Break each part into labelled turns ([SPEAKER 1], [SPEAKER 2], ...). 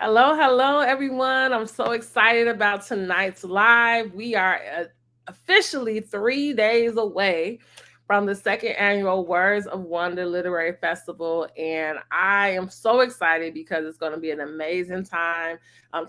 [SPEAKER 1] Hello, hello, everyone. I'm so excited about tonight's live. We are officially 3 days away from the second annual Words of Wonder Literary Festival. And I am so excited because it's going to be an amazing time.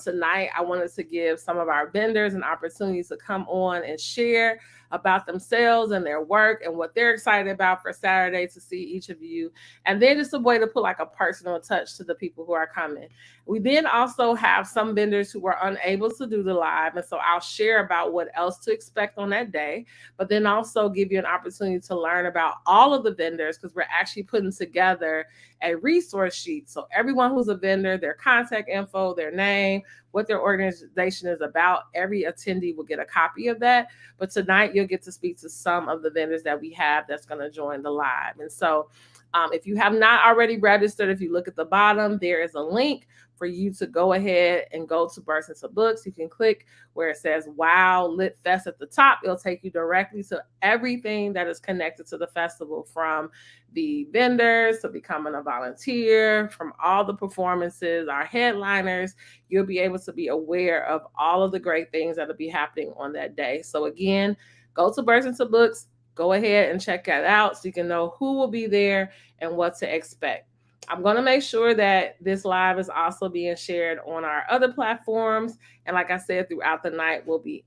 [SPEAKER 1] Tonight, I wanted to give some of our vendors an opportunity to come on and share about themselves and their work and what they're excited about for Saturday to see each of you. And then just a way to put like a personal touch to the people who are coming. We then also have some vendors who were unable to do the live. And so I'll share about what else to expect on that day, but then also give you an opportunity to learn about all of the vendors because we're actually putting together a resource sheet. So everyone who's a vendor, their contact info, their name, what their organization is about, every attendee will get a copy of that. But tonight you'll get to speak to some of the vendors that we have that's going to join the live. And so if you have not already registered, if you look at the bottom, there is a link for you to go ahead and go to Burst Into Books. You can click where it says Wow Lit Fest at the top. It'll take you directly to everything that is connected to the festival, from the vendors to becoming a volunteer, from all the performances, our headliners. You'll be able to be aware of all of the great things that'll be happening on that day. So again, go to Burst Into Books, go ahead and check that out so you can know who will be there and what to expect. I'm going to make sure that this live is also being shared on our other platforms. And like I said, throughout the night, we'll be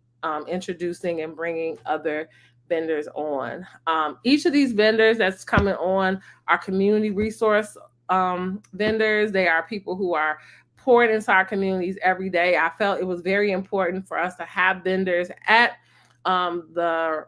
[SPEAKER 1] introducing and bringing other vendors on. Each of these vendors that's coming on are community resource vendors. They are people who are pouring into our communities every day. I felt it was very important for us to have vendors at the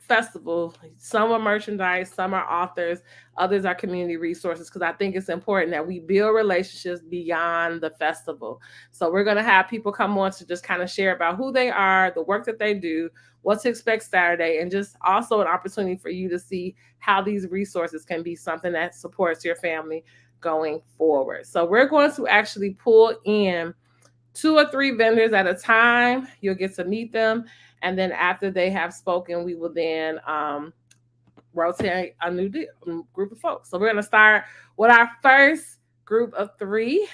[SPEAKER 1] festival. Some are merchandise, some are authors, others are community resources, because I think it's important that we build relationships beyond the festival. So we're going to have people come on to just kind of share about who they are, the work that they do, what to expect Saturday, and just also an opportunity for you to see how these resources can be something that supports your family going forward. So we're going to actually pull in 2 or 3 vendors at a time. You'll get to meet them. And then after they have spoken, we will then rotate a group of folks. So we're going to start with our first group of 3.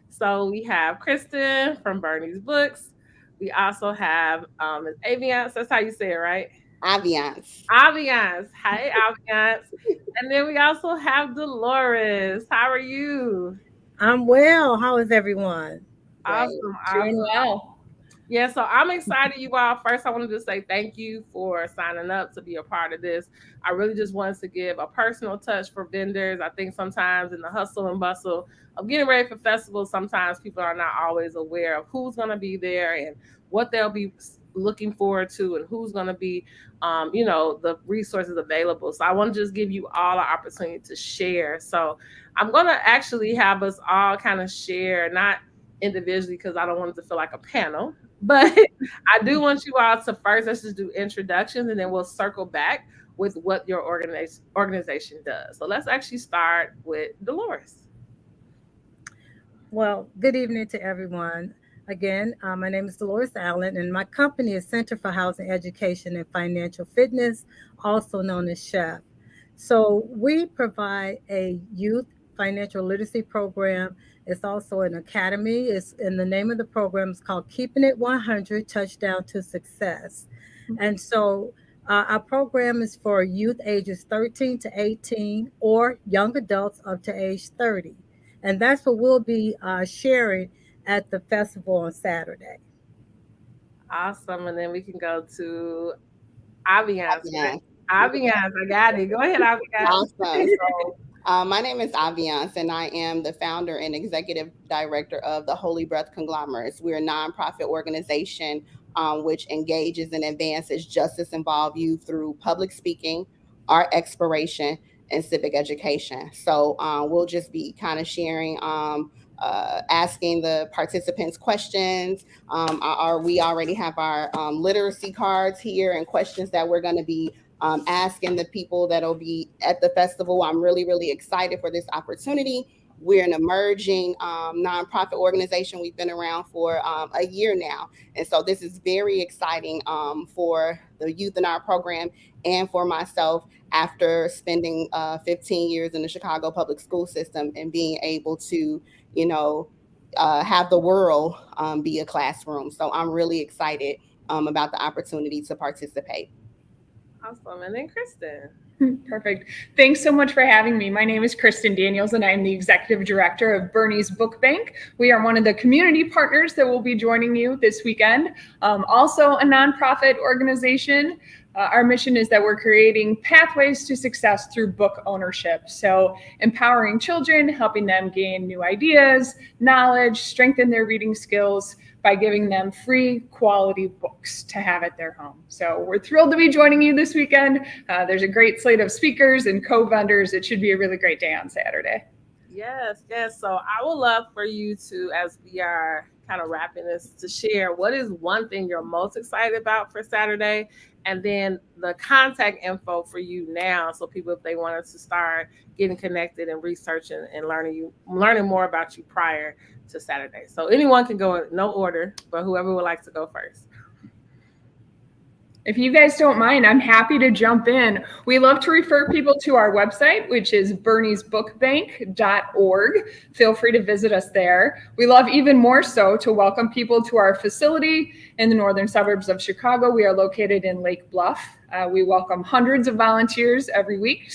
[SPEAKER 1] So we have Kristen from Bernie's Books. We also have Aviance. That's how you say it, right?
[SPEAKER 2] Aviance.
[SPEAKER 1] Aviance. Hi, Aviance. And then we also have Dolores. How are you?
[SPEAKER 3] I'm well. How is everyone?
[SPEAKER 2] Great.
[SPEAKER 1] Awesome.
[SPEAKER 4] Doing
[SPEAKER 1] Awesome.
[SPEAKER 4] well.
[SPEAKER 1] Yeah, so I'm excited, you all. First, I wanted to say thank you for signing up to be a part of this. I really just wanted to give a personal touch for vendors. I think sometimes in the hustle and bustle of getting ready for festivals, sometimes people are not always aware of who's going to be there and what they'll be looking forward to and who's going to be, the resources available. So I want to just give you all an opportunity to share. So I'm going to actually have us all kind of share, not individually because I don't want it to feel like a panel. But I do want you all to first, let's just do introductions and then we'll circle back with what your organization does. So let's actually start with Dolores.
[SPEAKER 3] Well, good evening to everyone. Again, my name is Dolores Allen, and my company is Center for Housing Education and Financial Fitness, also known as CHEF. So we provide a youth financial literacy program. It's also an academy. It's and the name of the program is called Keeping It 100 Touchdown to Success. And so our program is for youth ages 13 to 18 or young adults up to age 30. And that's what we'll be sharing at the festival on Saturday.
[SPEAKER 1] Awesome. And then we can go to Aviance.
[SPEAKER 2] Aviance.
[SPEAKER 1] Aviance, I got it. Go ahead, Aviance.
[SPEAKER 2] Awesome. So, my name is Aviance, and I am the founder and executive director of the Holy Breath Conglomerates. We're a nonprofit organization which engages and advances justice involved youth through public speaking, art exploration, and civic education. So, we'll just be kind of sharing. Asking the participants questions. We already have our literacy cards here and questions that we're going to be asking the people that'll be at the festival. I'm really, really excited for this opportunity. We're an emerging nonprofit organization. We've been around for a year now. And so this is very exciting for the youth in our program and for myself after spending 15 years in the Chicago public school system and being able to, you know, have the world be a classroom. So I'm really excited about the opportunity to participate.
[SPEAKER 1] Awesome. And then Kristen.
[SPEAKER 4] Perfect. Thanks so much for having me. My name is Kristen Daniels, and I'm the executive director of Bernie's Book Bank. We are one of the community partners that will be joining you this weekend. Also, a nonprofit organization. Our mission is that we're creating pathways to success through book ownership. So, empowering children, helping them gain new ideas, knowledge, strengthen their reading skills by giving them free quality books to have at their home. So we're thrilled to be joining you this weekend. There's a great slate of speakers and co-vendors. It should be a really great day on Saturday.
[SPEAKER 1] Yes, yes. So I would love for you to, as we are kind of wrapping this, to share what is one thing you're most excited about for Saturday, and then the contact info for you now, so people, if they wanted to start getting connected and researching and learning more about you prior to Saturday. So anyone can go in no order, but whoever would like to go first.
[SPEAKER 4] If you guys don't mind, I'm happy to jump in. We love to refer people to our website, which is berniesbookbank.org. Feel free to visit us there. We love even more so to welcome people to our facility in the northern suburbs of Chicago. We are located in Lake Bluff. We welcome hundreds of volunteers every week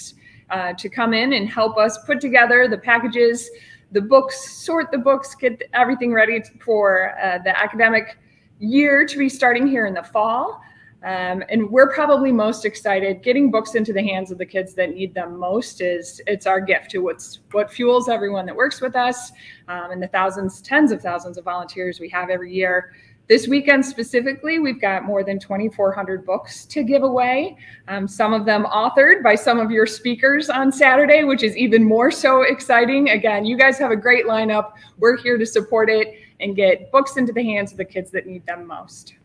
[SPEAKER 4] to come in and help us put together the packages, the books, sort the books, get everything ready for the academic year to be starting here in the fall. And we're probably most excited getting books into the hands of the kids that need them most. It's our gift to what fuels everyone that works with us, and the thousands, tens of thousands of volunteers we have every year. This weekend specifically, we've got more than 2,400 books to give away, some of them authored by some of your speakers on Saturday, which is even more so exciting. Again, you guys have a great lineup. We're here to support it and get books into the hands of the kids that need them most.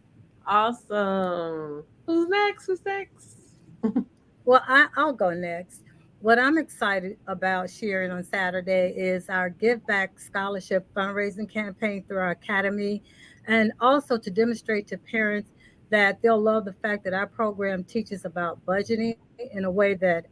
[SPEAKER 1] Awesome. Who's next? Who's next?
[SPEAKER 3] Well, I'll go next. What I'm excited about sharing on Saturday is our Give Back Scholarship fundraising campaign through our academy, and also to demonstrate to parents that they'll love the fact that our program teaches about budgeting in a way that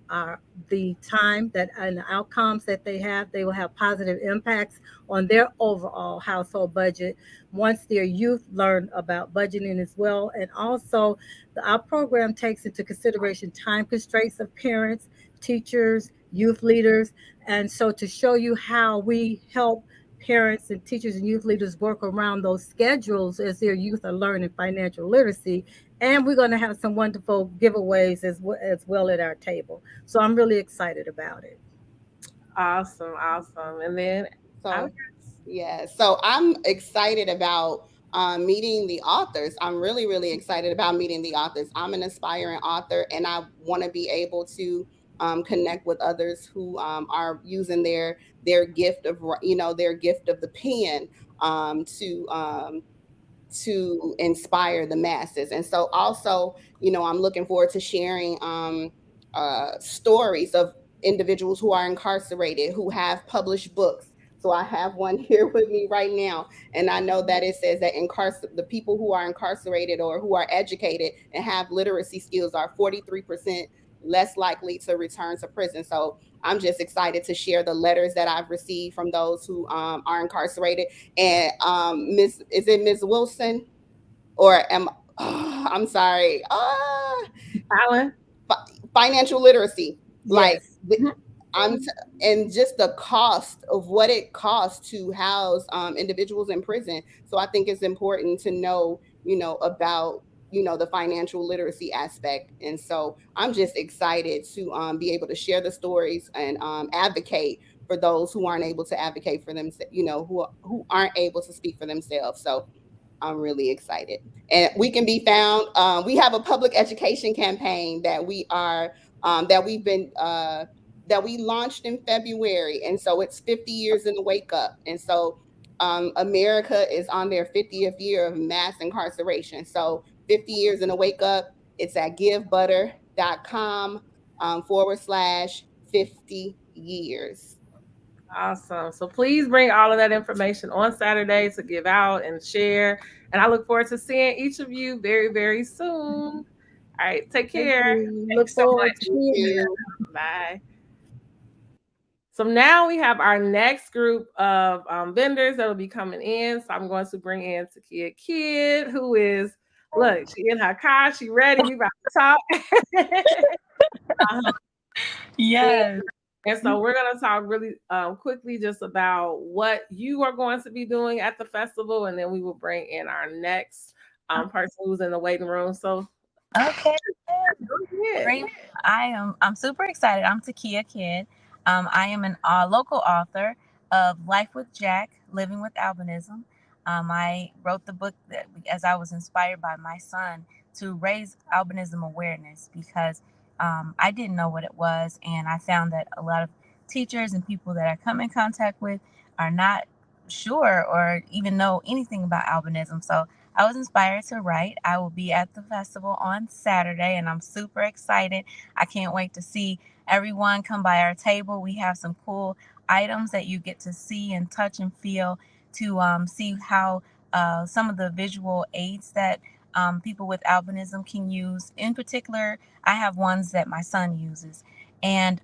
[SPEAKER 3] the time that and the outcomes that they will have positive impacts on their overall household budget once their youth learn about budgeting as well. And also, our program takes into consideration time constraints of parents, teachers, youth leaders. And so, to show you how we help parents and teachers and youth leaders work around those schedules as their youth are learning financial literacy. And we're going to have some wonderful giveaways as well at our table. So I'm really excited about it.
[SPEAKER 1] Awesome, awesome. And then
[SPEAKER 2] So yeah, so I'm excited about meeting the authors. I'm really, really excited about meeting the authors. I'm an aspiring author, and I want to be able to connect with others who are using their gift of their gift of the pen to inspire the masses. And so also, I'm looking forward to sharing stories of individuals who are incarcerated, who have published books. So I have one here with me right now, and I know that it says that the people who are incarcerated or who are educated and have literacy skills are 43% less likely to return to prison. So I'm just excited to share the letters that I've received from those who are incarcerated. And is it Miss Wilson or I'm sorry,
[SPEAKER 1] Alan.
[SPEAKER 2] financial literacy, like
[SPEAKER 3] Yes.
[SPEAKER 2] I'm and just the cost of what it costs to house individuals in prison. So I think it's important to know, about the financial literacy aspect. And so I'm just excited to be able to share the stories and advocate for those who aren't able to advocate for them, who aren't able to speak for themselves. So I'm really excited. And we can be found. We have a public education campaign that we've been that we launched in February, and so it's 50 years in the wake up. And so America is on their 50th year of mass incarceration. So 50 years in the wake up. It's at givebutter.com /50 years.
[SPEAKER 1] Awesome. So please bring all of that information on Saturday to give out and share. And I look forward to seeing each of you very, very soon. All right. Take
[SPEAKER 3] Thank
[SPEAKER 1] care.
[SPEAKER 3] you. Look
[SPEAKER 4] Thanks so
[SPEAKER 3] forward to
[SPEAKER 4] much.
[SPEAKER 2] Thank
[SPEAKER 3] seeing you.
[SPEAKER 2] you.
[SPEAKER 1] Bye. So now we have our next group of vendors that will be coming in. So I'm going to bring in Takia Kidd, who is, look, she in her car, she ready. We about to talk. Uh-huh.
[SPEAKER 5] Yes.
[SPEAKER 1] And so we're going to talk really quickly just about what you are going to be doing at the festival, and then we will bring in our next person who's in the waiting room. So
[SPEAKER 5] Okay.
[SPEAKER 1] yeah.
[SPEAKER 5] Great. I'm super excited. I'm Takia Kidd. I am an local author of Life with Jack, Living with Albinism. I wrote the book as I was inspired by my son to raise albinism awareness because I didn't know what it was, and I found that a lot of teachers and people that I come in contact with are not sure or even know anything about albinism. So I was inspired to write. I will be at the festival on Saturday, and I'm super excited. I can't wait to see everyone come by our table. We have some cool items that you get to see and touch and feel to see how some of the visual aids that people with albinism can use. In particular, I have ones that my son uses. And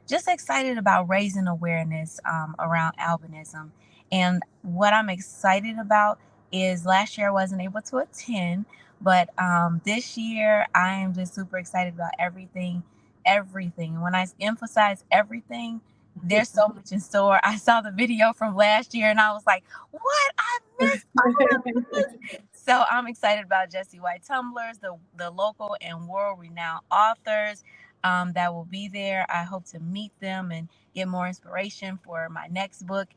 [SPEAKER 5] just excited about raising awareness around albinism. And what I'm excited about is last year I wasn't able to attend, but this year I am just super excited about everything. Everything. When I emphasize everything, there's so much in store. I saw the video from last year and I was like, what? I missed all of this. So I'm excited about Jesse White tumblers, the local and world renowned authors that will be there. I hope to meet them and get more inspiration for my next book,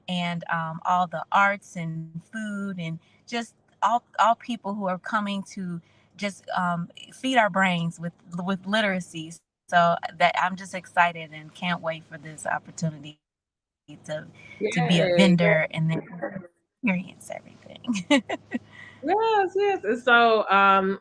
[SPEAKER 5] and all the arts and food and just all people who are coming to just feed our brains with literacy. So that I'm just excited and can't wait for this opportunity to be a vendor
[SPEAKER 1] Yay.
[SPEAKER 5] and then experience everything.
[SPEAKER 1] Yes, yes. And so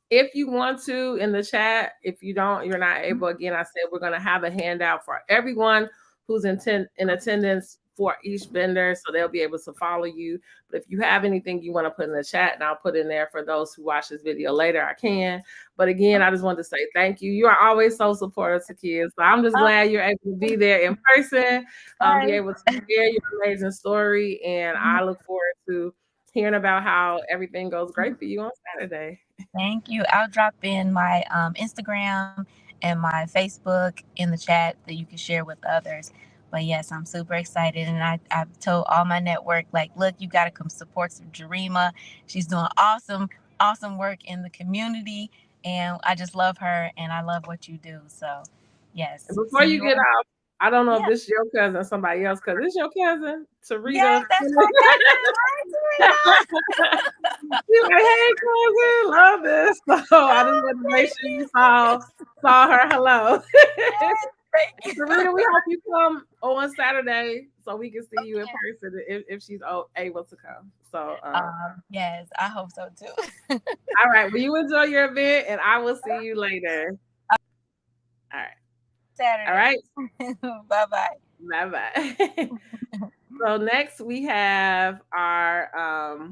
[SPEAKER 1] if you want to in the chat, if you don't, you're not able, again, I said we're going to have a handout for everyone who's in attendance for each vendor, so they'll be able to follow you. But if you have anything you want to put in the chat, and I'll put in there for those who watch this video later, I can. But again, I just wanted to say thank you. You are always so supportive to kids. So I'm just glad you're able to be there in person, be able to share your amazing story. And I look forward to hearing about how everything goes great for you on Saturday.
[SPEAKER 5] Thank you. I'll drop in my Instagram and my Facebook in the chat that you can share with others. But yes, I'm super excited. And I've told all my network, like, look, you got to come support Jarima. She's doing awesome work in the community. And I just love her and I love what you do. So, yes.
[SPEAKER 1] And before you get out, I don't know if
[SPEAKER 5] Yeah.
[SPEAKER 1] this is your cousin or somebody else, because it's your cousin, Tarita.
[SPEAKER 5] Yes, that's my cousin. Hi, Tarita.
[SPEAKER 1] She's like, hey, cousin, love this. So I just wanted to make sure you saw her. Hello. Tarita, we hope you come on Saturday so we can see you in person if she's able to come. So
[SPEAKER 5] yes, I hope so too.
[SPEAKER 1] all right. Well, you enjoy your event, and I will see you later. All right.
[SPEAKER 5] Saturday.
[SPEAKER 1] All right.
[SPEAKER 5] Bye-bye.
[SPEAKER 1] Bye-bye. So next we have our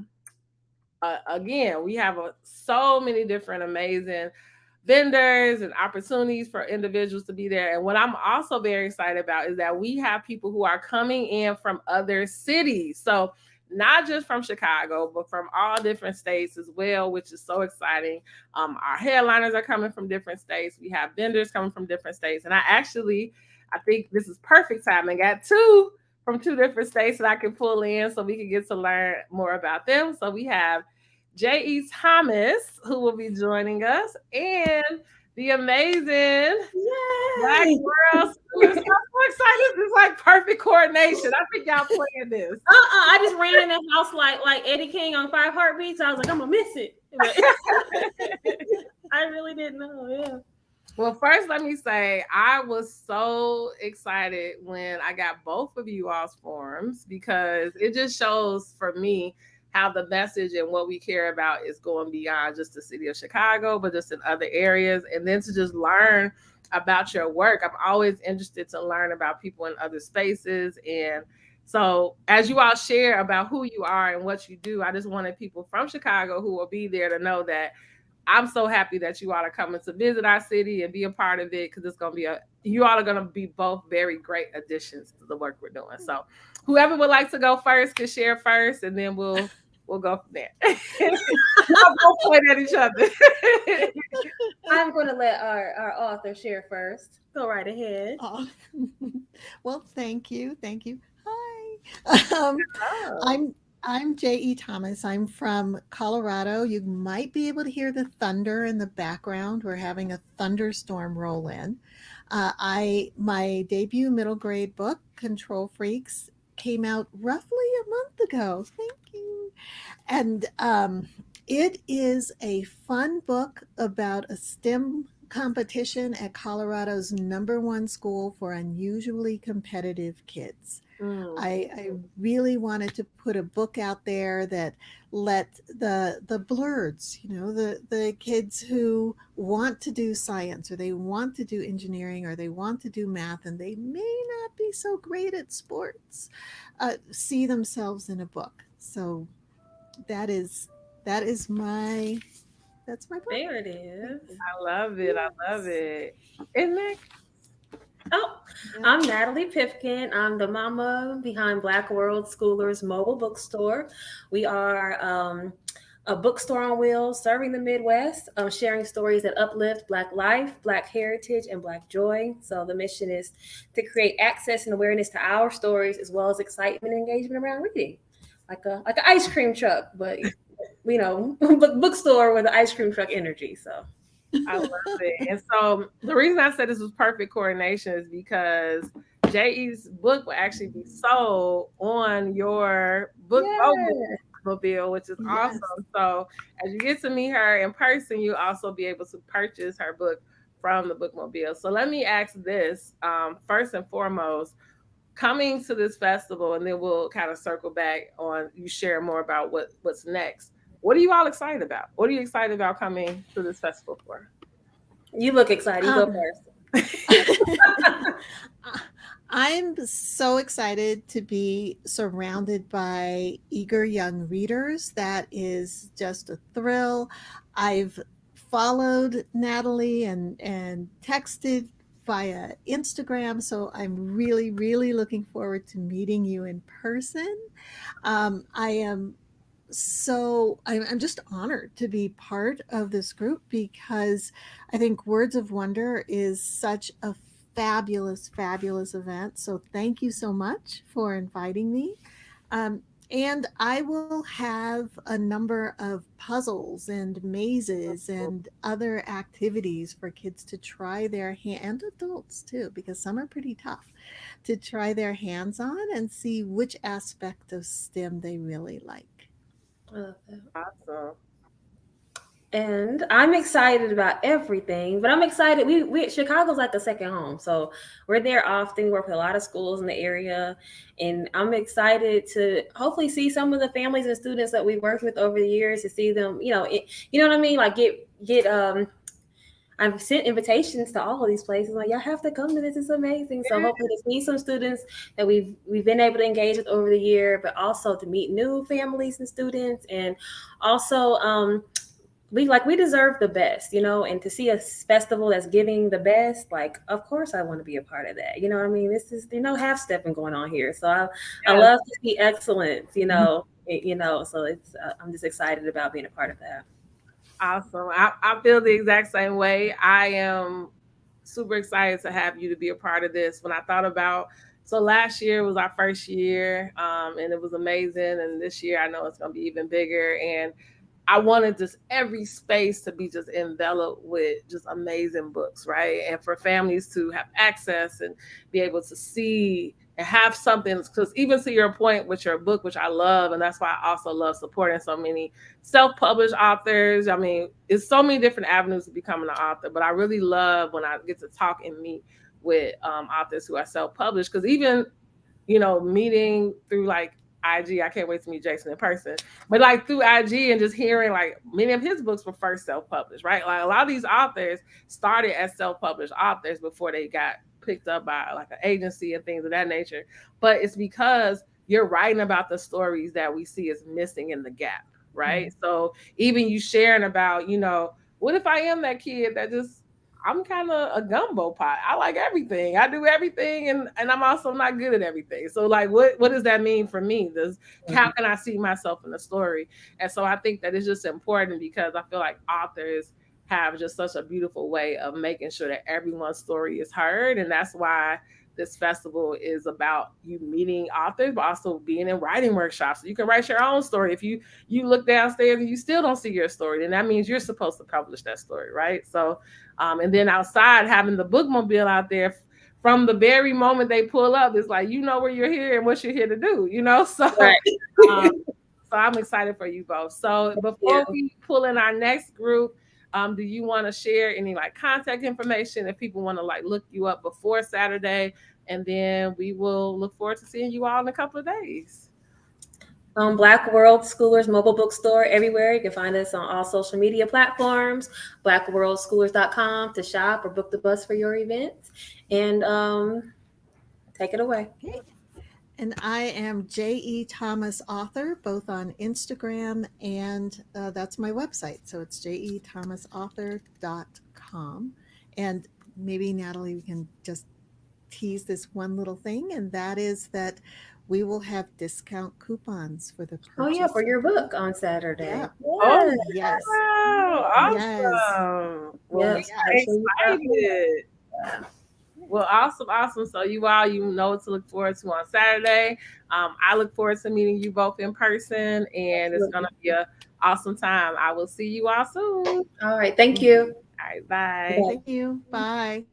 [SPEAKER 1] again, we have so many different amazing vendors and opportunities for individuals to be there. And what I'm also very excited about is that we have people who are coming in from other cities. So not just from Chicago, but from all different states as well, which is so exciting. Our headliners are coming from different states. We have vendors coming from different states. And I think this is perfect timing. I got two from two different states that I can pull in so we can get to learn more about them. So we have J.E. Thomas, who will be joining us, and the amazing Black World. I'm so excited. This is like perfect coordination. I think y'all playing this.
[SPEAKER 6] I just ran in the house like Eddie King on 5 Heartbeats. I was like, I'm gonna miss it. I really didn't know. Yeah.
[SPEAKER 1] Well, first, let me say I was so excited when I got both of you all's forms, because it just shows for me how the message and what we care about is going beyond just the city of Chicago, but just in other areas. And then to just learn about your work. I'm always interested to learn about people in other spaces. And so as you all share about who you are and what you do, I just wanted people from Chicago who will be there to know that I'm so happy that you all are coming to visit our city and be a part of it, because it's gonna be you all are gonna be both very great additions to the work we're doing. So whoever would like to go first can share first, and then we'll go from there. I'll both point at each other.
[SPEAKER 6] I'm going to let our author share first. Go right ahead.
[SPEAKER 7] Oh, well, thank you. Thank you. Hi.
[SPEAKER 1] Oh.
[SPEAKER 7] I'm J.E. Thomas. I'm from Colorado. You might be able to hear the thunder in the background. We're having a thunderstorm roll in. My debut middle grade book, Control Freaks, came out roughly a month ago. Thank you. And it is a fun book about a STEM competition at Colorado's #1 school for unusually competitive kids. I really wanted to put a book out there that let the blurs, the kids who want to do science, or they want to do engineering, or they want to do math, and they may not be so great at sports, see themselves in a book. So that is my book.
[SPEAKER 6] There it is.
[SPEAKER 1] I love it. I love it. Isn't that
[SPEAKER 6] Oh, I'm Natalie Pipkin. I'm the mama behind Black World Schoolers Mobile Bookstore. We are a bookstore on wheels serving the Midwest, sharing stories that uplift Black life, Black heritage, and Black joy. So the mission is to create access and awareness to our stories, as well as excitement and engagement around reading, like an ice cream truck, but bookstore with the ice cream truck energy. So
[SPEAKER 1] I love it. And so the reason I said this was perfect coordination is because JE's book will actually be sold on your bookmobile, which is
[SPEAKER 7] Yes.
[SPEAKER 1] awesome. So as you get to meet her in person, you also be able to purchase her book from the bookmobile. So let me ask this, first and foremost, coming to this festival, and then we'll kind of circle back on you share more about what's next. What are you all excited about? What are you excited about coming to this festival for?
[SPEAKER 6] you look excited. You go
[SPEAKER 7] Um,
[SPEAKER 6] first.
[SPEAKER 7] I'm so excited to be surrounded by eager young readers. That is just a thrill. I've followed Natalie and texted via Instagram, so I'm really, really looking forward to meeting you in person. I am I'm just honored to be part of this group, because I think Words of Wonder is such a fabulous, fabulous event. So thank you so much for inviting me. Um, and I will have a number of puzzles and mazes and other activities for kids to try their and adults too, because some are pretty tough, to try their hands on and see which aspect of STEM they really like.
[SPEAKER 6] I love that.
[SPEAKER 1] Awesome.
[SPEAKER 6] And I'm excited about everything, but I'm excited. We Chicago's like a second home, so we're there often. We work with a lot of schools in the area, and I'm excited to hopefully see some of the families and students that we worked with over the years, to see them. You know what I mean? Like get I've sent invitations to all of these places. Like, y'all have to come to this. It's amazing. So hopefully to see some students that we've been able to engage with over the year, but also to meet new families and students, and also we deserve the best, and to see a festival that's giving the best, like, of course I want to be a part of that. You know what I mean? This is half stepping going on here. So I
[SPEAKER 1] Yeah.
[SPEAKER 6] love to see excellence. So it's I'm just excited about being a part of that.
[SPEAKER 1] Awesome. I feel the exact same way. I am super excited to have you to be a part of this. When I thought about, so last year was our first year, and it was amazing. And this year I know it's going to be even bigger. And I wanted just every space to be just enveloped with just amazing books, right? And for families to have access and be able to see and have something, because even to your point with your book, which I love, and that's why I also love supporting so many self-published authors. I mean, it's so many different avenues to becoming an author, but I really love when I get to talk and meet with authors who are self-published, because even meeting through like IG. I can't wait to meet Jason in person. But like through IG and just hearing like many of his books were first self-published, right? Like a lot of these authors started as self-published authors before they got picked up by like an agency and things of that nature. But it's because you're writing about the stories that we see as missing in the gap, right? So even you sharing about, what if I am that kid that just I'm kind of a gumbo pot. I like everything. I do everything, and I'm also not good at everything. So like, what does that mean for me? Does How can I see myself in the story? And so I think that it's just important because I feel like authors have just such a beautiful way of making sure that everyone's story is heard, and that's why this festival is about you meeting authors, but also being in writing workshops. So you can write your own story. If you look downstairs and you still don't see your story, then that means you're supposed to publish that story, right? So, and then outside having the bookmobile out there from the very moment they pull up, it's like you know where you're here and what you're here to do, you know. So,
[SPEAKER 6] Right.
[SPEAKER 1] um, so I'm excited for you both. So before we pull in our next group, do you want to share any like contact information if people want to like look you up before Saturday? And then we will look forward to seeing you all in a couple of days.
[SPEAKER 6] Black World Schoolers mobile bookstore everywhere. You can find us on all social media platforms, blackworldschoolers.com to shop or book the bus for your events. And take it away.
[SPEAKER 7] Okay. And I am J.E. Thomas Author, both on Instagram and that's my website. So it's jethomasauthor.com. And maybe, Natalie, we can just tease this one little thing, and that is that we will have discount coupons for the purchase.
[SPEAKER 6] Oh, yeah, for your book on Saturday.
[SPEAKER 7] Yeah.
[SPEAKER 1] Oh,
[SPEAKER 7] yes.
[SPEAKER 1] Wow, awesome.
[SPEAKER 7] Yes.
[SPEAKER 1] Well,
[SPEAKER 6] Yes.
[SPEAKER 1] excited. Well, awesome. So you all, you know what to look forward to on Saturday. I look forward to meeting you both in person, and it's going to be an awesome time. I will see you all soon.
[SPEAKER 6] All right. Thank you.
[SPEAKER 1] All right, bye.
[SPEAKER 7] Thank you. Bye.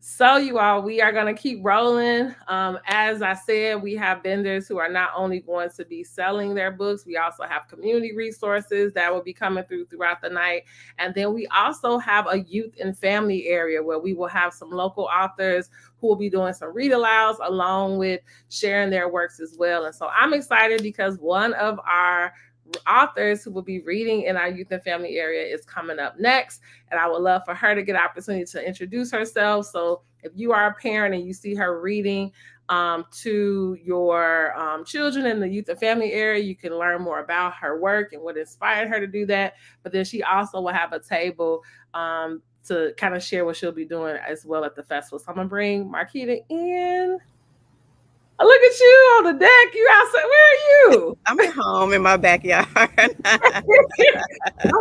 [SPEAKER 1] So you all, we are going to keep rolling. As I said, we have vendors who are not only going to be selling their books, we also have community resources that will be coming throughout the night. And then we also have a youth and family area where we will have some local authors who will be doing some read alouds along with sharing their works as well. And so I'm excited because one of our authors who will be reading in our youth and family area is coming up next, and I would love for her to get an opportunity to introduce herself. So if you are a parent and you see her reading to your children in the youth and family area, you can learn more about her work and what inspired her to do that. But then she also will have a table to kind of share what she'll be doing as well at the festival. So I'm gonna bring Marquita in. Oh, look at you on the deck. You outside. Where are you?
[SPEAKER 8] I'm at home in my backyard.
[SPEAKER 1] I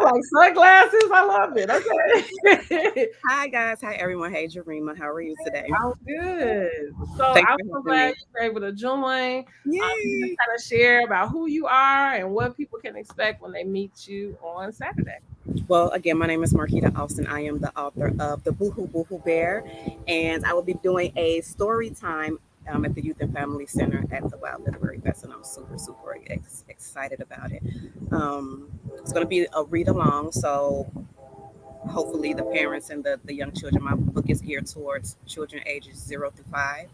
[SPEAKER 1] like sunglasses. I love it. Okay.
[SPEAKER 8] Hi, guys. Hi, everyone. Hey, Jarima. How are you today?
[SPEAKER 1] I'm good. So
[SPEAKER 8] Thanks
[SPEAKER 1] I'm
[SPEAKER 8] for
[SPEAKER 1] so
[SPEAKER 8] having
[SPEAKER 1] glad
[SPEAKER 8] me.
[SPEAKER 1] you were able to join.
[SPEAKER 8] Yay.
[SPEAKER 1] Kind of share about who you are and what people can expect when they meet you on Saturday.
[SPEAKER 8] Well, again, my name is Marquita Austin. I am the author of The Boohoo Boohoo Bear, and I will be doing a story time at the Youth and Family Center at the Wild Literary Fest, and I'm super excited about it. It's going to be a read along, so hopefully the parents and the young children. My book is geared towards children ages 0 to 5,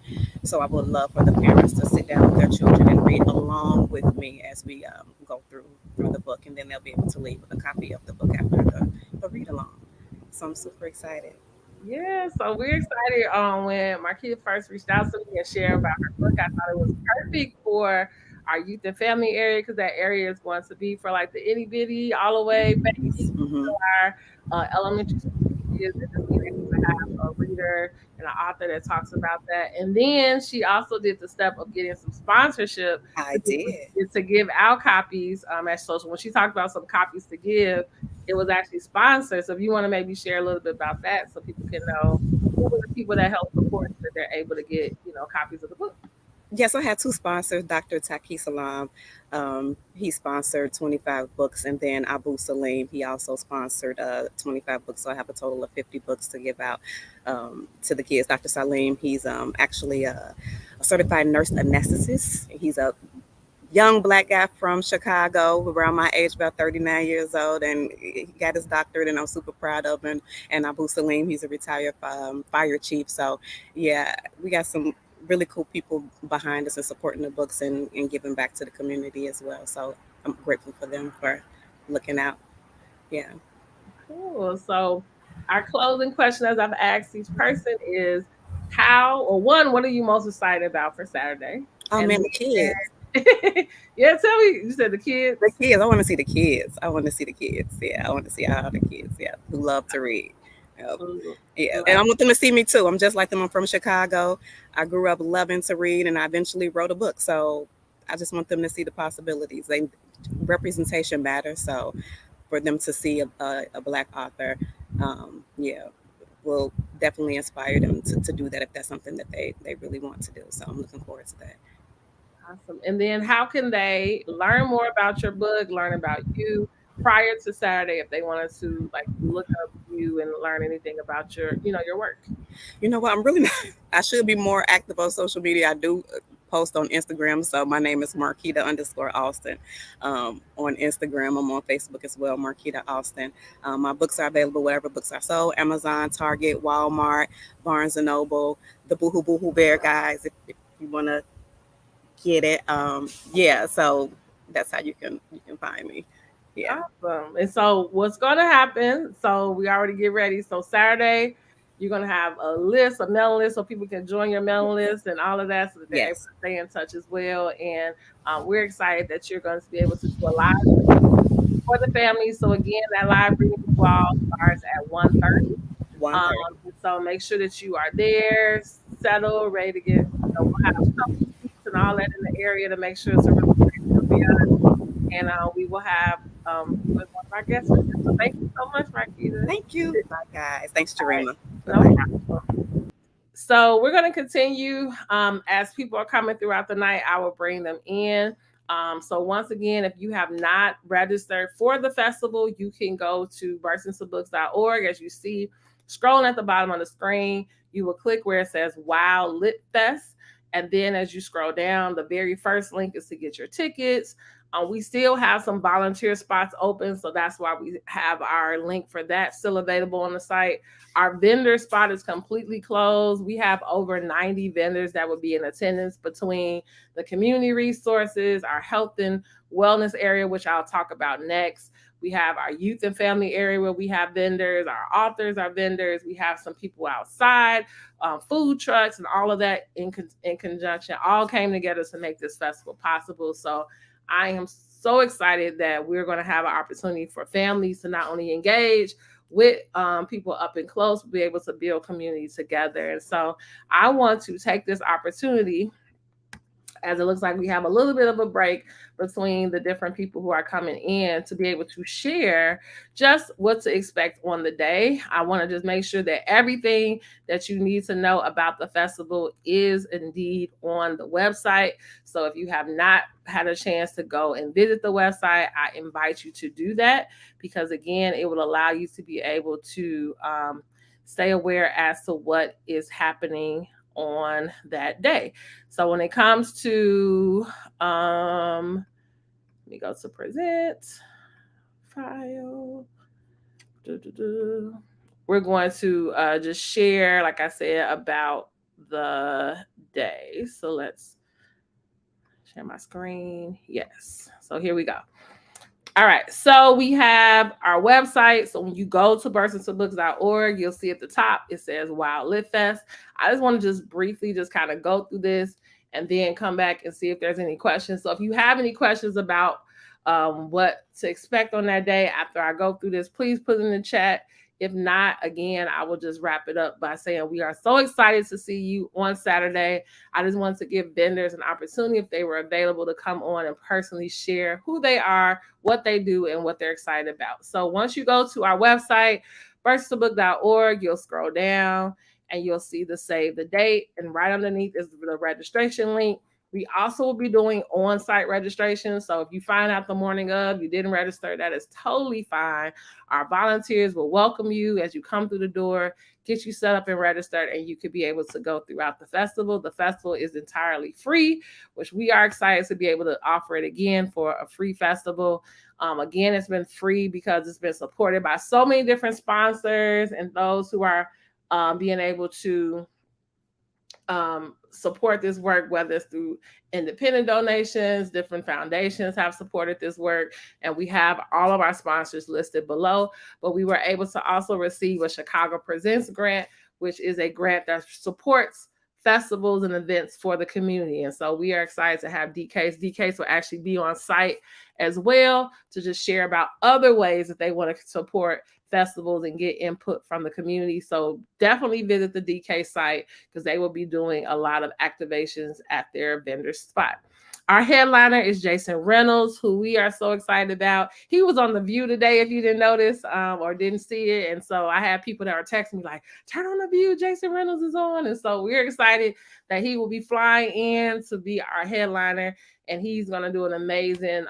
[SPEAKER 8] so I would love for the parents to sit down with their children and read along with me as we go through the book, and then they'll be able to leave with a copy of the book after the read along. So I'm super excited.
[SPEAKER 1] Yeah, so we're excited when Marquita first reached out to me and shared about her book. I thought it was perfect for our youth and family area because that area is going to be for like the itty bitty all the way baby to our elementary school kids, and just being able to have a reader and an author that talks about that. And then she also did the step of getting some sponsorship.
[SPEAKER 8] I did.
[SPEAKER 1] To give out copies at social. When she talked about some copies to give, it was actually sponsored. So if you want to maybe share a little bit about that so people can know who are the people that help support that they're able to get, copies of the book.
[SPEAKER 8] Yes, I had two sponsors, Dr. Takia Kidd. He sponsored 25 books, and then Abu Salim, he also sponsored 25 books. So I have a total of 50 books to give out to the kids. Dr. Salim, he's actually a certified nurse anesthetist. He's a young Black guy from Chicago, around my age, about 39 years old, and he got his doctorate, and I'm super proud of him. And Abu Salim, he's a retired fire chief. So yeah, we got some really cool people behind us and supporting the books and giving back to the community as well. So I'm grateful for them for looking out. Yeah.
[SPEAKER 1] Cool. So our closing question, as I've asked each person, is what are you most excited about for Saturday?
[SPEAKER 8] Oh, man, the kids.
[SPEAKER 1] Yeah, tell me. You said the kids.
[SPEAKER 8] The kids. I want to see the kids. I want to see the kids. Yeah, I want to see all the kids. Yeah, who love to read. Yep. Yeah, and I want them to see me too. I'm just like them. I'm from Chicago. I grew up loving to read, and I eventually wrote a book. So I just want them to see the possibilities. Representation matters. So for them to see a Black author, yeah, will definitely inspire them to do that if that's something that they really want to do. So I'm looking forward to that.
[SPEAKER 1] Awesome. And then how can they learn more about your book, learn about you prior to Saturday if they wanted to like look up you and learn anything about your work?
[SPEAKER 8] You know what? I'm really not, I should be more active on social media. I do post on Instagram. So my name is Marquita_Austin on Instagram. I'm on Facebook as well, Marquita Austin. My books are available wherever books are sold: Amazon, Target, Walmart, Barnes and Noble, the Boohoo Boohoo Bear guys. If you want to get it, yeah. So that's how you can find me. Yeah.
[SPEAKER 1] Awesome. And so what's going to happen? So we already get ready. So Saturday, you're going to have a mailing list so people can join your mailing list and all of that so that they're able
[SPEAKER 8] Yes.
[SPEAKER 1] to stay in touch as well. And we're excited that you're going to be able to do a live for the family. So again, that live reading for all starts at 1:30.
[SPEAKER 8] 1:30.
[SPEAKER 1] So make sure that you are there, settled, ready to get, we'll have comfy seats and all that in the area to make sure it's a really great area. And we will have you as one of our guests. So thank you so much, Marquita.
[SPEAKER 8] Thank you. Bye, guys. Thanks, Jarima.
[SPEAKER 1] No
[SPEAKER 8] Bye.
[SPEAKER 1] problem. So we're going to continue as people are coming throughout the night. I will bring them in. So once again, if you have not registered for the festival, you can go to burstintobooks.org. As you see, scrolling at the bottom of the screen, you will click where it says Wow Lit Fest. And then as you scroll down, the very first link is to get your tickets. We still have some volunteer spots open, so that's why we have our link for that still available on the site. Our vendor spot is completely closed. We have over 90 vendors that would be in attendance between the community resources, our health and wellness area, which I'll talk about next. We have our youth and family area where we have vendors, our authors are vendors. We have some people outside, food trucks, and all of that in conjunction all came together to make this festival possible. So I am so excited that we're going to have an opportunity for families to not only engage with people up and close, but be able to build community together. And so I want to take this opportunity, as it looks like we have a little bit of a break between the different people who are coming in, to be able to share just what to expect on the day. I want to just make sure that everything that you need to know about the festival is indeed on the website. So if you have not had a chance to go and visit the website, I invite you to do that, because again, it will allow you to be able to stay aware as to what is happening on that day. So when it comes to let me go to present file. We're going to just share, like I said, about the day. So let's share my screen. Yes. So here we go. All right, so we have our website. So when you go to burstintobooks.org, you'll see at the top, it says Wild Lit Fest. I just want to just briefly just kind of go through this and then come back and see if there's any questions. So if you have any questions about what to expect on that day after I go through this, please put it in the chat. If not, again, I will just wrap it up by saying we are so excited to see you on Saturday. I just want to give vendors an opportunity, if they were available, to come on and personally share who they are, what they do, and what they're excited about. So once you go to our website, burstintobooks.org, you'll scroll down and you'll see the save the date. And right underneath is the registration link. We also will be doing on-site registration. So if you find out the morning of you didn't register, that is totally fine. Our volunteers will welcome you as you come through the door, get you set up and registered, and you could be able to go throughout the festival. The festival is entirely free, which we are excited to be able to offer it again for a free festival. Again, it's been free because it's been supported by so many different sponsors and those who are being able to support this work, whether it's through independent donations. Different foundations have supported this work, and we have all of our sponsors listed below. But we were able to also receive a Chicago Presents grant, which is a grant that supports festivals and events for the community. And so we are excited to have DKs will actually be on site as well to just share about other ways that they want to support festivals and get input from the community. So definitely visit the DK site because they will be doing a lot of activations at their vendor spot. Our headliner is Jason Reynolds, who we are so excited about. He was on The View today, if you didn't notice or didn't see it. And so I had people that are texting me like, turn on The View, Jason Reynolds is on. And so we're excited that he will be flying in to be our headliner. And he's going to do an amazing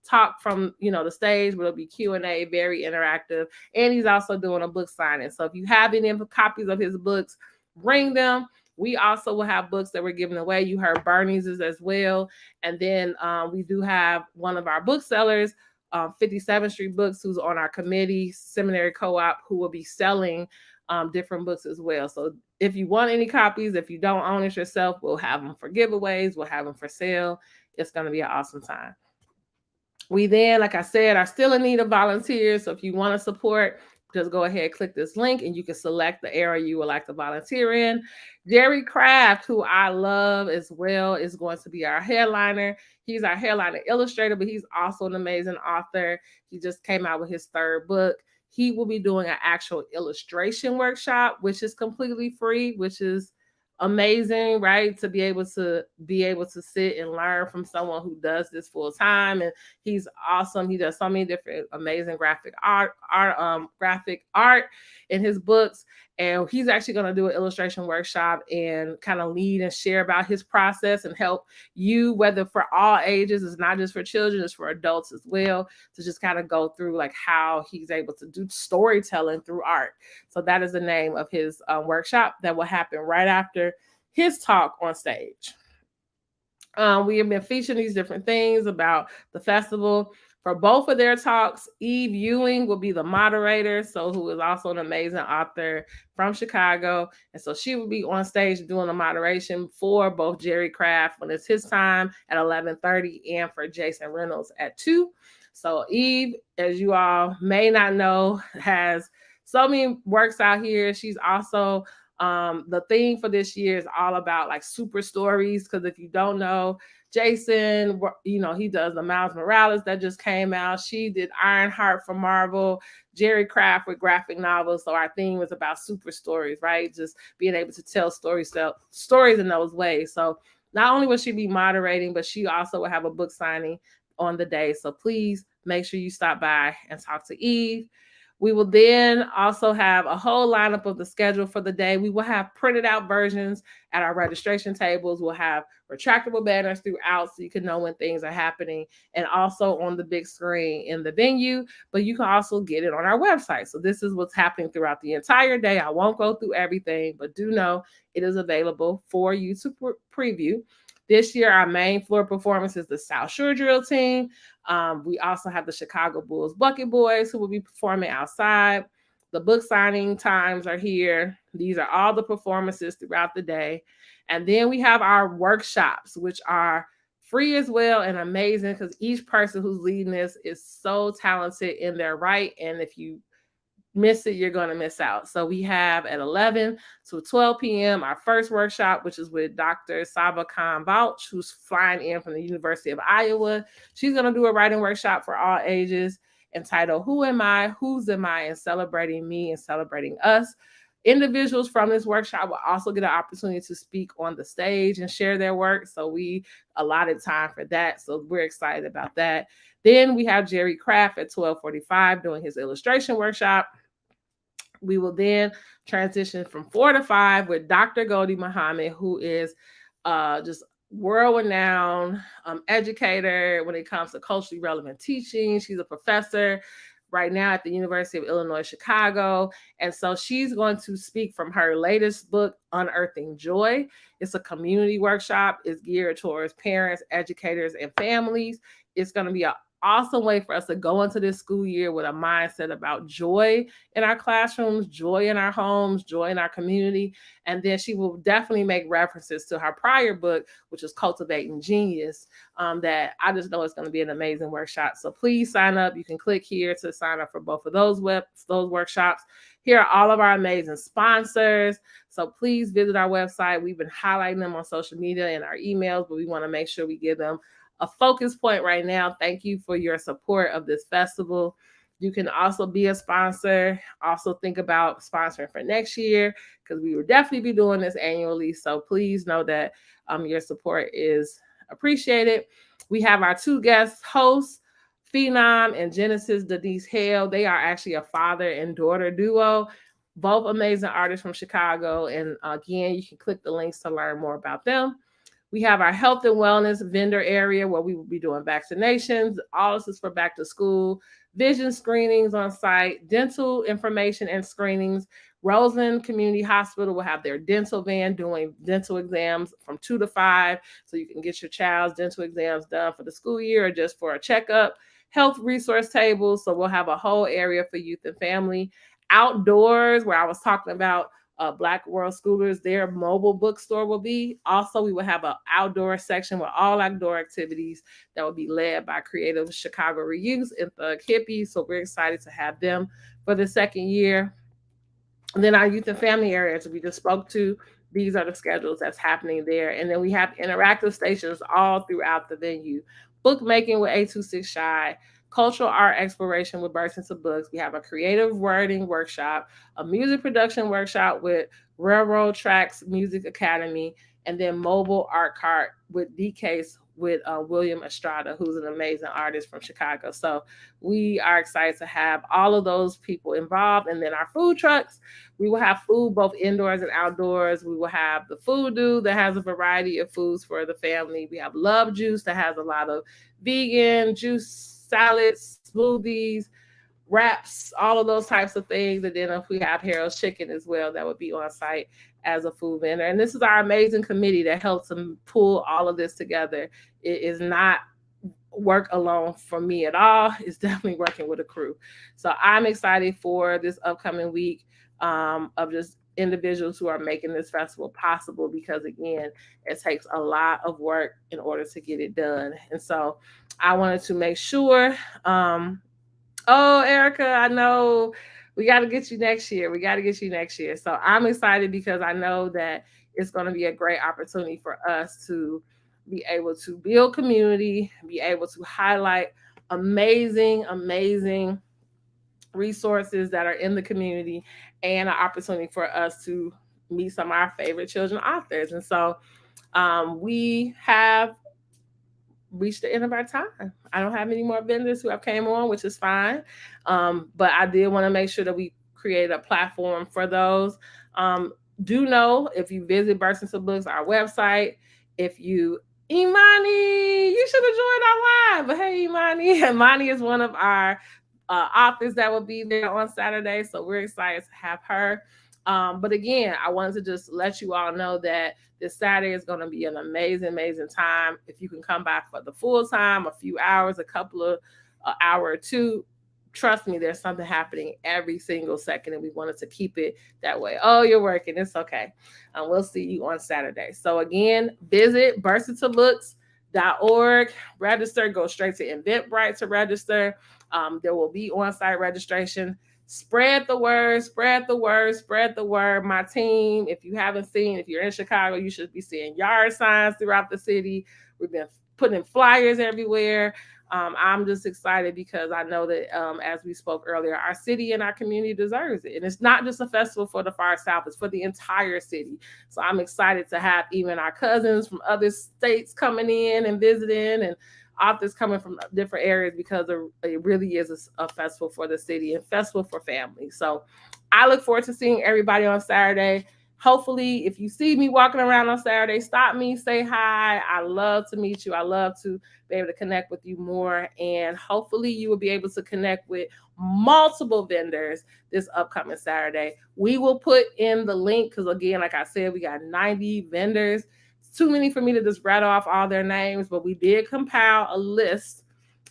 [SPEAKER 1] talk from the stage, but it'll be Q&A, very interactive. And he's also doing a book signing. So if you have any copies of his books, bring them. We also will have books that we're giving away. You heard Bernie's as well. And then we do have one of our booksellers, 57th Street Books, who's on our committee, Seminary Co-op, who will be selling different books as well. So if you want any copies, if you don't own it yourself, we'll have them for giveaways. We'll have them for sale. It's going to be an awesome time. We then, like I said, are still in need of volunteers. So if you want to support, just go ahead, click this link, and you can select the area you would like to volunteer in. Jerry Craft, who I love as well, is going to be our headliner. He's our headliner illustrator, but he's also an amazing author. He just came out with his 3rd book. He will be doing an actual illustration workshop, which is completely free, which is amazing, right? To be able to sit and learn from someone who does this full time. And he's awesome. He does so many different amazing graphic art in his books. And he's actually going to do an illustration workshop and kind of lead and share about his process and help you, whether for all ages, it's not just for children, it's for adults as well, to just kind of go through like how he's able to do storytelling through art. So that is the name of his workshop that will happen right after his talk on stage. We have been featuring these different things about the festival. For both of their talks, Eve Ewing will be the moderator, so who is also an amazing author from Chicago. And so she will be on stage doing the moderation for both Jerry Craft when it's his time at 11:30 and for Jason Reynolds at 2. So Eve, as you all may not know, has so many works out here. She's also the theme for this year is all about like super stories, because if you don't know, Jason, he does the Miles Morales that just came out. She did Ironheart for Marvel, Jerry Craft with graphic novels. So our theme was about super stories, right? Just being able to tell stories in those ways. So not only will she be moderating, but she also will have a book signing on the day. So please make sure you stop by and talk to Eve. We will then also have a whole lineup of the schedule for the day. We will have printed out versions at our registration tables. We'll have retractable banners throughout so you can know when things are happening, and also on the big screen in the venue, but you can also get it on our website. So this is what's happening throughout the entire day. I won't go through everything, but do know it is available for you to preview. This year, our main floor performance is the South Shore Drill Team. We also have the Chicago Bulls Bucket Boys who will be performing outside. The book signing times are here. These are all the performances throughout the day. And then we have our workshops, which are free as well and amazing because each person who's leading this is so talented in their right. And if you miss it, you're going to miss out. So we have at 11 to 12 p.m. our first workshop, which is with Dr. Saba Khan Bouch, who's flying in from the University of Iowa. She's going to do a writing workshop for all ages entitled Who Am I? Whose Am I? And celebrating me and celebrating us. Individuals from this workshop will also get an opportunity to speak on the stage and share their work. So we allotted time for that. So we're excited about that. Then we have Jerry Craft at 12:45 doing his illustration workshop. We will then transition from 4 to 5 with Dr. Goldie Muhammad, who is just world-renowned educator when it comes to culturally relevant teaching. She's a professor right now at the University of Illinois, Chicago. And so she's going to speak from her latest book, Unearthing Joy. It's a community workshop. It's geared towards parents, educators, and families. It's going to be an awesome way for us to go into this school year with a mindset about joy in our classrooms, joy in our homes, joy in our community. And then she will definitely make references to her prior book, which is Cultivating Genius, that I just know it's going to be an amazing workshop. So please sign up. You can click here to sign up for both of those workshops. Here are all of our amazing sponsors. So please visit our website. We've been highlighting them on social media and our emails, but we want to make sure we give them a focus point right now. Thank you for your support of this festival. You can also be a sponsor. Also think about sponsoring for next year, because we will definitely be doing this annually. So please know that your support is appreciated. We have our two guest hosts, Phenom and Genesis Denise Hale. They are actually a father and daughter duo, both amazing artists from Chicago. And again, you can click the links to learn more about them. We have our health and wellness vendor area where we will be doing vaccinations. All this is for back to school, vision screenings on site, dental information and screenings. Roseland Community Hospital will have their dental van doing dental exams from 2 to 5. So you can get your child's dental exams done for the school year or just for a checkup. Health resource tables. So we'll have a whole area for youth and family. Outdoors, where I was talking about Black World Schoolers, their mobile bookstore will be. Also, we will have an outdoor section with all outdoor activities that will be led by creative Chicago Reuse and Thug Hippies. So we're excited to have them for the second year. And then our youth and family areas we just spoke to, these are the schedules that's happening there. And then we have interactive stations all throughout the venue. Bookmaking with 826 Shy, cultural art exploration with Burst Into Books. We have a creative writing workshop, a music production workshop with Railroad Tracks Music Academy, and then mobile art cart with DK's with William Estrada, who's an amazing artist from Chicago. So we are excited to have all of those people involved. And then our food trucks, we will have food both indoors and outdoors. We will have the Food Do that has a variety of foods for the family. We have Love Juice that has a lot of vegan juice, salads, smoothies, wraps, all of those types of things. And then if we have Harold's Chicken as well, that would be on site as a food vendor. And this is our amazing committee that helps them pull all of this together. It is not work alone for me at all. It's definitely working with a crew. So I'm excited for this upcoming week of just individuals who are making this festival possible, because again, it takes a lot of work in order to get it done. And so I wanted to make sure, oh, Erica, I know we got to get you next year. We got to get you next year. So I'm excited because I know that it's going to be a great opportunity for us to be able to build community, be able to highlight amazing, amazing resources that are in the community, and an opportunity for us to meet some of our favorite children authors. And so we have reached the end of our time. I don't have any more vendors who have came on, which is fine. But I did want to make sure that we create a platform for those. Do know, if you visit Burst Into Books, our website, if you Imani, you should have joined our live. But hey, Imani is one of our authors that will be there on Saturday. So we're excited to have her. But again, I wanted to just let you all know that this Saturday is going to be an amazing, amazing time. If you can come back for the full time, a few hours, a couple of hour or two, trust me, there's something happening every single second, and we wanted to keep it that way. Oh, you're working. It's okay. We'll see you on Saturday. So again, visit burstintobooks.org, register, go straight to Eventbrite to register. There will be on-site registration. Spread the word, spread the word, spread the word. My team, if you haven't seen, if you're in Chicago, you should be seeing yard signs throughout the city. We've been putting flyers everywhere. I'm just excited because I know that, as we spoke earlier, our city and our community deserves it. And it's not just a festival for the Far South, it's for the entire city. So I'm excited to have even our cousins from other states coming in and visiting, and authors coming from different areas, because it really is a festival for the city and festival for families. So I look forward to seeing everybody on Saturday. Hopefully, if you see me walking around on Saturday, stop me, say hi. I love to meet you. I love to be able to connect with you more. And hopefully you will be able to connect with multiple vendors this upcoming Saturday. We will put in the link because, again, like I said, we got 90 vendors. It's too many for me to just rattle off all their names, but we did compile a list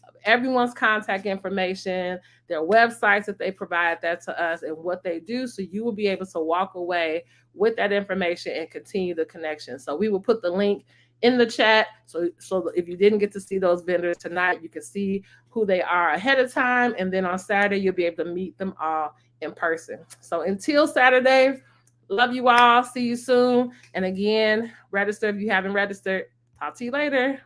[SPEAKER 1] of everyone's contact information, their websites if they provide that to us, and what they do. So you will be able to walk away with that information and continue the connection. So we will put the link in the chat. So if you didn't get to see those vendors tonight, you can see who they are ahead of time. And then on Saturday, you'll be able to meet them all in person. So until Saturday, love you all. See you soon. And again, register if you haven't registered. Talk to you later.